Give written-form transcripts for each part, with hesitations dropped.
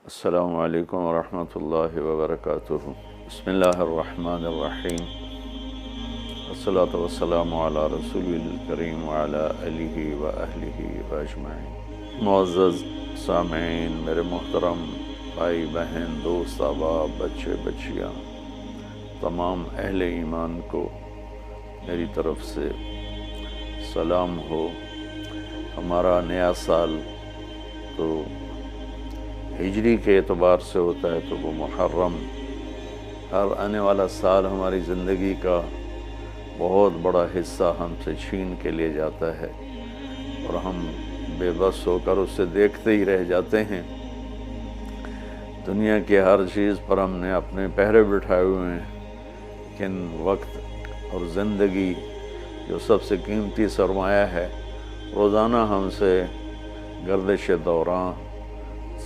السلام علیکم ورحمۃ اللہ وبرکاتہ۔ بسم اللہ الرحمن الرحیم، والصلاة والسلام علی رسول الکریم وعلی آلہ وأہلہ وأجمعین۔ معزز سامعین، میرے محترم بھائی بہن، دوست احباب، بچے بچیاں، تمام اہل ایمان کو میری طرف سے سلام ہو۔ ہمارا نیا سال تو ہجری کے اعتبار سے ہوتا ہے، تو وہ محرم، ہر آنے والا سال ہماری زندگی کا بہت بڑا حصہ ہم سے چھین کے لے جاتا ہے اور ہم بے بس ہو کر اسے دیکھتے ہی رہ جاتے ہیں۔ دنیا کی ہر چیز پر ہم نے اپنے پہرے بٹھائے ہوئے ہیں، لیکن وقت اور زندگی جو سب سے قیمتی سرمایہ ہے، روزانہ ہم سے گردش دوران،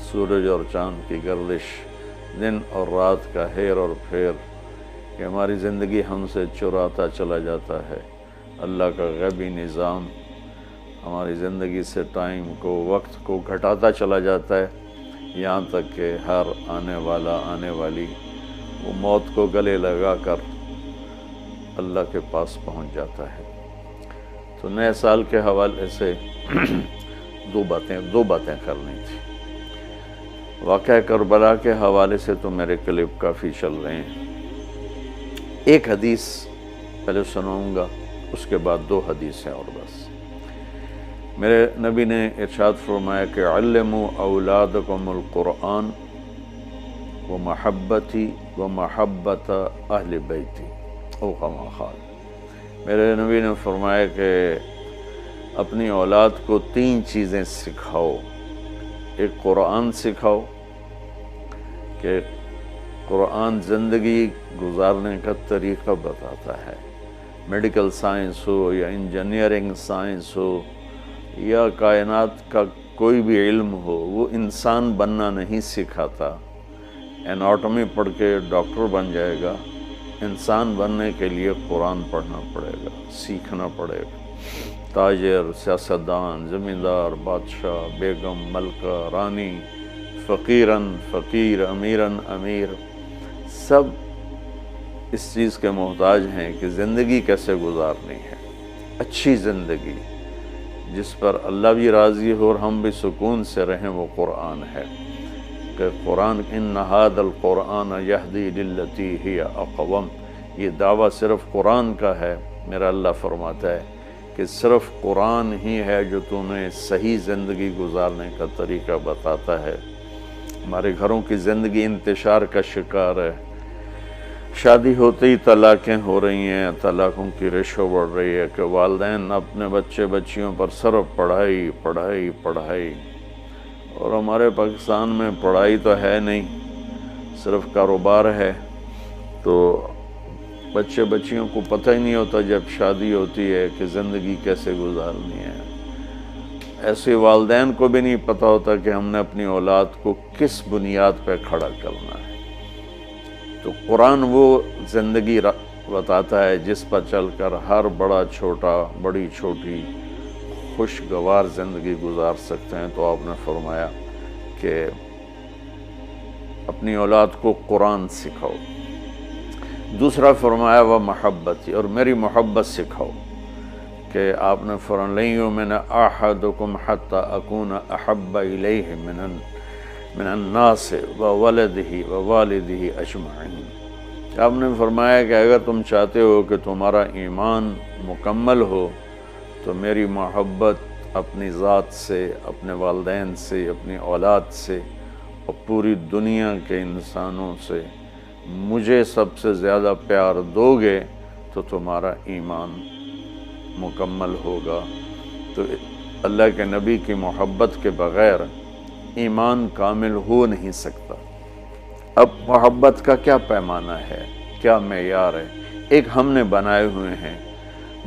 سورج اور چاند کی گردش، دن اور رات کا ہیر اور پھیر، کہ ہماری زندگی ہم سے چراتا چلا جاتا ہے۔ اللہ کا غیبی نظام ہماری زندگی سے ٹائم کو، وقت کو گھٹاتا چلا جاتا ہے، یہاں تک کہ ہر آنے والی وہ موت کو گلے لگا کر اللہ کے پاس پہنچ جاتا ہے۔ تو نئے سال کے حوالے سے دو باتیں کرنی تھی۔ واقعہ کربلا کے حوالے سے تو میرے کلپ کافی چل رہے ہیں۔ ایک حدیث پہلے سناؤں گا، اس کے بعد دو حدیثیں اور بس۔ میرے نبی نے ارشاد فرمایا کہ علموا اولادکم القرآن ومحبتی ومحبت اہل بیتی او کما قال۔ میرے نبی نے فرمایا کہ اپنی اولاد کو تین چیزیں سکھاؤ۔ ایک قرآن سکھاؤ کہ قرآن زندگی گزارنے کا طریقہ بتاتا ہے۔ میڈیکل سائنس ہو یا انجینئرنگ سائنس ہو یا کائنات کا کوئی بھی علم ہو، وہ انسان بننا نہیں سکھاتا۔ اناٹمی پڑھ کے ڈاکٹر بن جائے گا، انسان بننے کے لیے قرآن پڑھنا پڑے گا، سیکھنا پڑے گا۔ تاجر، سیاستدان، زمیندار، بادشاہ، بیگم، ملکہ، رانی، فقیراً فقیر، امیراً امیر، سب اس چیز کے محتاج ہیں کہ زندگی کیسے گزارنی ہے، اچھی زندگی جس پر اللہ بھی راضی ہو اور ہم بھی سکون سے رہیں، وہ قرآن ہے۔ کہ قرآن ان ھذا القرآن یہدی للتی ہی اقوم، یہ دعویٰ صرف قرآن کا ہے۔ میرا اللہ فرماتا ہے کہ صرف قرآن ہی ہے جو تمہیں صحیح زندگی گزارنے کا طریقہ بتاتا ہے۔ ہمارے گھروں کی زندگی انتشار کا شکار ہے۔ شادی ہوتے ہی طلاقیں ہو رہی ہیں، طلاقوں کی ریشو بڑھ رہی ہے کہ والدین اپنے بچے بچیوں پر صرف پڑھائی پڑھائی پڑھائی، اور ہمارے پاکستان میں پڑھائی تو ہے نہیں، صرف کاروبار ہے۔ تو بچے بچیوں کو پتہ ہی نہیں ہوتا جب شادی ہوتی ہے کہ زندگی کیسے گزارنی ہے۔ ایسے والدین کو بھی نہیں پتہ ہوتا کہ ہم نے اپنی اولاد کو کس بنیاد پہ کھڑا کرنا ہے۔ تو قرآن وہ زندگی بتاتا ہے جس پر چل کر ہر بڑا چھوٹا، بڑی چھوٹی خوشگوار زندگی گزار سکتے ہیں۔ تو آپ نے فرمایا کہ اپنی اولاد کو قرآن سکھاؤ۔ دوسرا فرمایا وہ محبتی، اور میری محبت سکھاؤ، کہ آپ نے فرمایا لن یؤمن احدکم حتی اکون احب الیہ من الناس وولدہ ووالدہ اجمعین۔ آپ نے فرمایا کہ اگر تم چاہتے ہو کہ تمہارا ایمان مکمل ہو تو میری محبت اپنی ذات سے، اپنے والدین سے، اپنی اولاد سے اور پوری دنیا کے انسانوں سے مجھے سب سے زیادہ پیار دو گے تو تمہارا ایمان مکمل ہوگا۔ تو اللہ کے نبی کی محبت کے بغیر ایمان کامل ہو نہیں سکتا۔ اب محبت کا کیا پیمانہ ہے، کیا معیار ہے؟ ایک ہم نے بنائے ہوئے ہیں،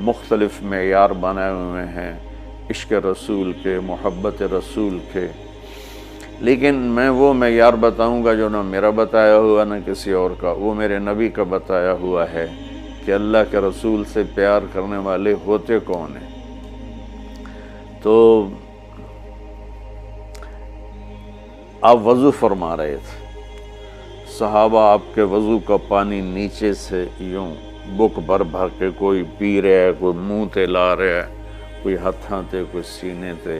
مختلف معیار بنائے ہوئے ہیں عشق رسول کے، محبت رسول کے، لیکن میں وہ معیار بتاؤں گا جو نہ میرا بتایا ہوا نہ کسی اور کا، وہ میرے نبی کا بتایا ہوا ہے کہ اللہ کے رسول سے پیار کرنے والے ہوتے کون ہیں۔ تو آپ وضو فرما رہے تھے، صحابہ آپ کے وضو کا پانی نیچے سے یوں بک بھر بھر کے کوئی پی رہا ہے، کوئی منہ تے لا رہا ہے، کوئی ہتھاں تے، کوئی سینے تے.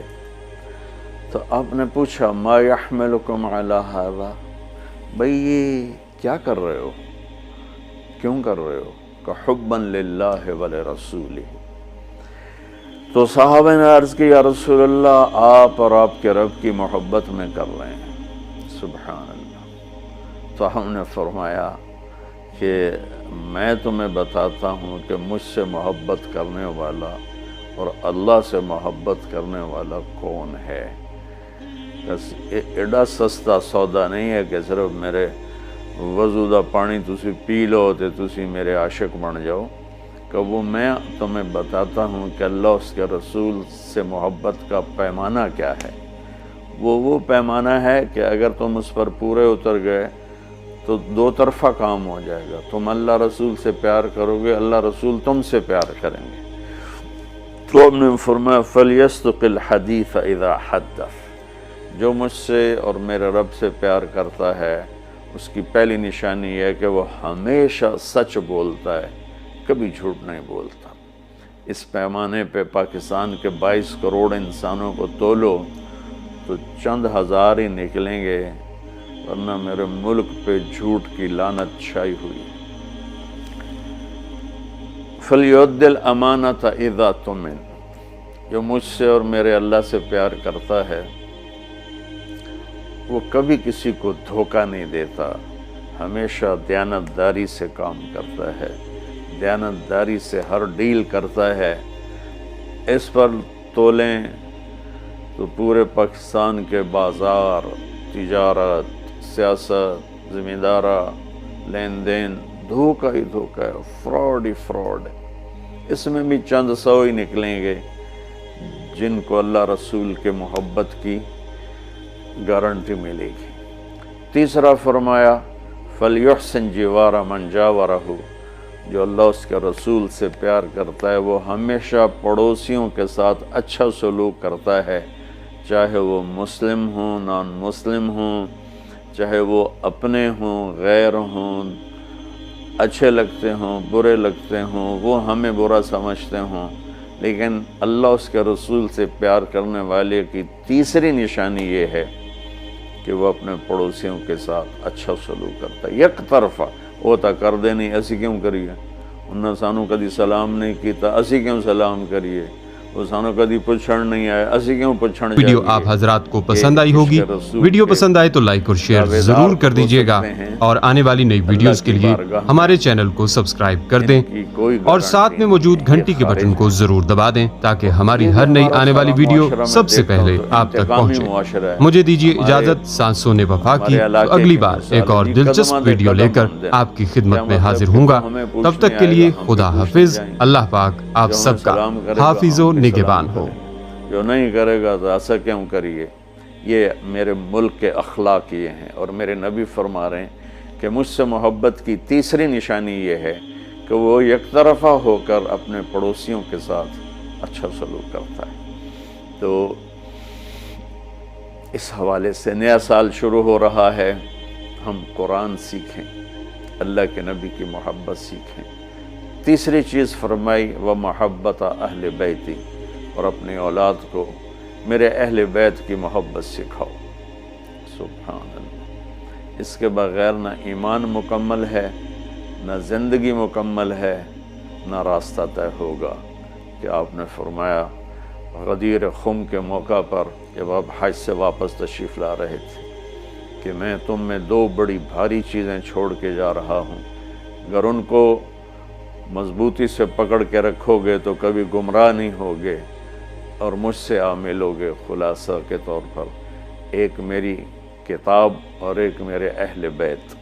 تو آپ نے پوچھا ما یحملکم علی ھذا، بھئی یہ کیا کر رہے ہو، کیوں کر رہے ہو؟ کہ حبا للہ ولرسولہ. تو صحابہ نے عرض کی یا رسول اللہ آپ اور آپ کے رب کی محبت میں کر رہے ہیں. سبحان اللہ. تو ہم نے فرمایا کہ میں تمہیں بتاتا ہوں کہ مجھ سے محبت کرنے والا اور اللہ سے محبت کرنے والا کون ہے. بس ایڈا سستا سودا نہیں ہے کہ صرف میرے وضو دا پانی تسی پی لو تے تسی میرے عاشق بن جاؤ. کہ وہ میں تمہیں بتاتا ہوں کہ اللہ اس کے رسول سے محبت کا پیمانہ کیا ہے. وہ پیمانہ ہے کہ اگر تم اس پر پورے اتر گئے تو دو طرفہ کام ہو جائے گا. تم اللہ رسول سے پیار کرو گے، اللہ رسول تم سے پیار کریں گے. تو ہم نے فرمایا فَلْيَصْدُقِ الْحَدِيثَ إِذَا حَدَّثَ. جو مجھ سے اور میرے رب سے پیار کرتا ہے اس کی پہلی نشانی یہ ہے کہ وہ ہمیشہ سچ بولتا ہے، کبھی جھوٹ نہیں بولتا. اس پیمانے پہ پاکستان کے 22 کروڑ انسانوں کو تولو تو چند ہزار ہی نکلیں گے، ورنہ میرے ملک پہ جھوٹ کی لعنت چھائی ہوئی. فَلْيُؤَدِّ الْأَمَانَةَ إِذَا تُؤْمِنَ. جو مجھ سے اور میرے اللہ سے پیار کرتا ہے وہ کبھی کسی کو دھوکہ نہیں دیتا، ہمیشہ دیانتداری سے کام کرتا ہے، دیانتداری سے ہر ڈیل کرتا ہے. اس پر تولیں تو پورے پاکستان کے بازار، تجارت، سیاست، ذمہ دارہ، لین دین دھوکہ ہی دھوکہ ہے، فراڈ ہی فراڈ ہے. اس میں بھی چند سو ہی نکلیں گے جن کو اللہ رسول کے محبت کی گارنٹی ملے گی. تیسرا فرمایا فَلْيُحْسِنْ جِوَارَ مَنْ جَاوَرَهُ. جو اللہ اس کے رسول سے پیار کرتا ہے وہ ہمیشہ پڑوسیوں کے ساتھ اچھا سلوک کرتا ہے، چاہے وہ مسلم ہوں، نان مسلم ہوں، چاہے وہ اپنے ہوں، غیر ہوں، اچھے لگتے ہوں، برے لگتے ہوں، وہ ہمیں برا سمجھتے ہوں. لیکن اللہ اس کے رسول سے پیار کرنے والے کی تیسری نشانی یہ ہے کہ وہ اپنے پڑوسیوں کے ساتھ اچھا سلوک کرتا ہے. یک طرفہ وہ تا کر دے نہیں، اسی کیوں کریے؟ انہوں نے سانو کدی سلام نہیں کیتا، اسی کیوں سلام کریے؟ وہ سانو کدی پوچھن نہیں آئے، اسی کیوں پوچھن جائے؟ ویڈیو آپ حضرات کو پسند آئی ہوگی. ویڈیو پسند آئے تو لائک اور شیئر ضرور کر دیجئے گا، اور آنے والی نئی ویڈیوز کے لیے ہمارے چینل کو سبسکرائب کر دیں اور ساتھ میں موجود گھنٹی کے بٹن کو ضرور دبا دیں تاکہ ہماری ہر نئی آنے والی ویڈیو سب سے پہلے آپ تک پہنچے. مجھے دیجیے اجازت. سانس سونے وفا کی. اگلی بار ایک اور دلچسپ ویڈیو لے کر آپ کی خدمت میں حاضر ہوں گا. تب تک کے لیے خدا حافظ. اللہ پاک آپ سب کا حافظ و نگہبان ہو. جو نہیں کرے گا تو ایسا کیوں کریے؟ یہ میرے ملک کے اخلاق یہ ہیں، اور میرے نبی فرما رہے ہیں کہ مجھ سے محبت کی تیسری نشانی یہ ہے کہ وہ یک طرفہ ہو کر اپنے پڑوسیوں کے ساتھ اچھا سلوک کرتا ہے. تو اس حوالے سے نیا سال شروع ہو رہا ہے. ہم قرآن سیکھیں، اللہ کے نبی کی محبت سیکھیں. تیسری چیز فرمائی وَمَحَبَّتَ أَهْلِ بَيْتِ. اور اپنی اولاد کو میرے اہل بیت کی محبت سکھاؤ. سبحان اللہ. اس کے بغیر نہ ایمان مکمل ہے، نہ زندگی مکمل ہے، نہ راستہ طے ہوگا. کہ آپ نے فرمایا غدیر خم کے موقع پر جب آپ حج سے واپس تشریف لا رہے تھے کہ میں تم میں دو بڑی بھاری چیزیں چھوڑ کے جا رہا ہوں، اگر ان کو مضبوطی سے پکڑ کے رکھو گے تو کبھی گمراہ نہیں ہوگے اور مجھ سے عامل ہوگے. خلاصہ کے طور پر ایک میری کتاب اور ایک میرے اہل بیت.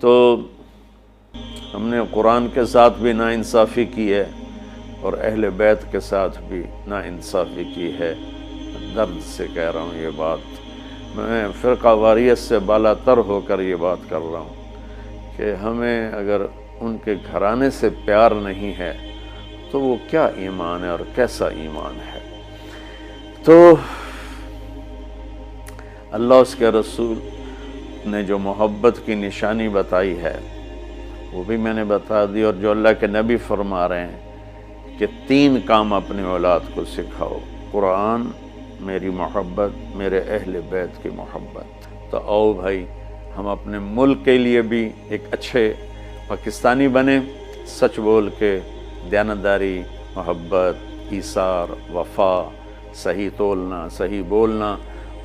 تو ہم نے قرآن کے ساتھ بھی ناانصافی کی ہے اور اہل بیت کے ساتھ بھی ناانصافی کی ہے. درد سے کہہ رہا ہوں یہ بات. میں فرقہ واریت سے بالا تر ہو کر یہ بات کر رہا ہوں کہ ہمیں اگر ان کے گھرانے سے پیار نہیں ہے تو وہ کیا ایمان ہے اور کیسا ایمان ہے. تو اللہ اس کے رسول نے جو محبت کی نشانی بتائی ہے وہ بھی میں نے بتا دی، اور جو اللہ کے نبی فرما رہے ہیں کہ 3 کام اپنی اولاد کو سکھاؤ: قرآن، میری محبت، میرے اہل بیت کی محبت۔ تو آؤ بھائی ہم اپنے ملک کے لیے بھی ایک اچھے پاکستانی بنیں، سچ بول کے، دیانتداری، محبت، ایثار، وفا، صحیح تولنا، صحیح بولنا،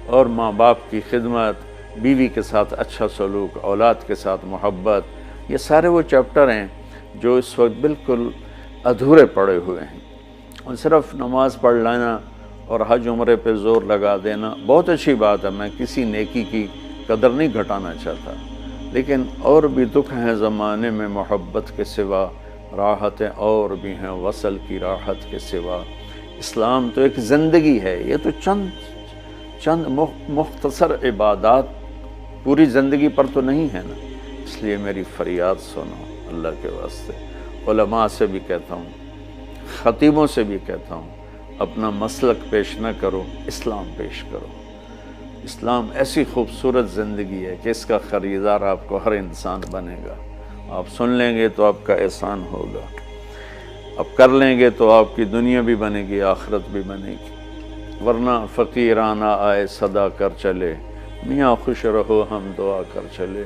اور ماں باپ کی خدمت، بیوی کے ساتھ اچھا سلوک، اولاد کے ساتھ محبت، یہ سارے وہ چیپٹر ہیں جو اس وقت بالکل ادھورے پڑے ہوئے ہیں۔ اور صرف نماز پڑھ لینا اور حج عمرے پہ زور لگا دینا بہت اچھی بات ہے، میں کسی نیکی کی قدر نہیں گھٹانا چاہتا، لیکن اور بھی دکھ ہیں زمانے میں محبت کے سوا، راحتیں اور بھی ہیں وصل کی راحت کے سوا۔ اسلام تو ایک زندگی ہے، یہ تو چند مختصر عبادات پوری زندگی پر تو نہیں ہے نا۔ اس لیے میری فریاد سنو اللہ کے واسطے، علماء سے بھی کہتا ہوں، خطیبوں سے بھی کہتا ہوں، اپنا مسلک پیش نہ کرو، اسلام پیش کرو۔ اسلام ایسی خوبصورت زندگی ہے کہ اس کا خریدار آپ کو ہر انسان بنے گا۔ آپ سن لیں گے تو آپ کا احسان ہوگا، اب کر لیں گے تو آپ کی دنیا بھی بنے گی، آخرت بھی بنے گی، ورنہ فقیرانہ آئے صدا کر چلے، میاں خوش رہو ہم دعا کر چلے۔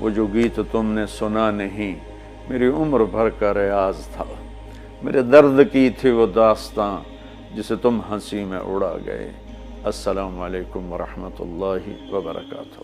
وہ جو گیت تم نے سنا نہیں، میری عمر بھر کا ریاض تھا، میرے درد کی تھی وہ داستاں جسے تم ہنسی میں اڑا گئے۔ السلام علیکم ورحمۃ اللہ وبرکاتہ۔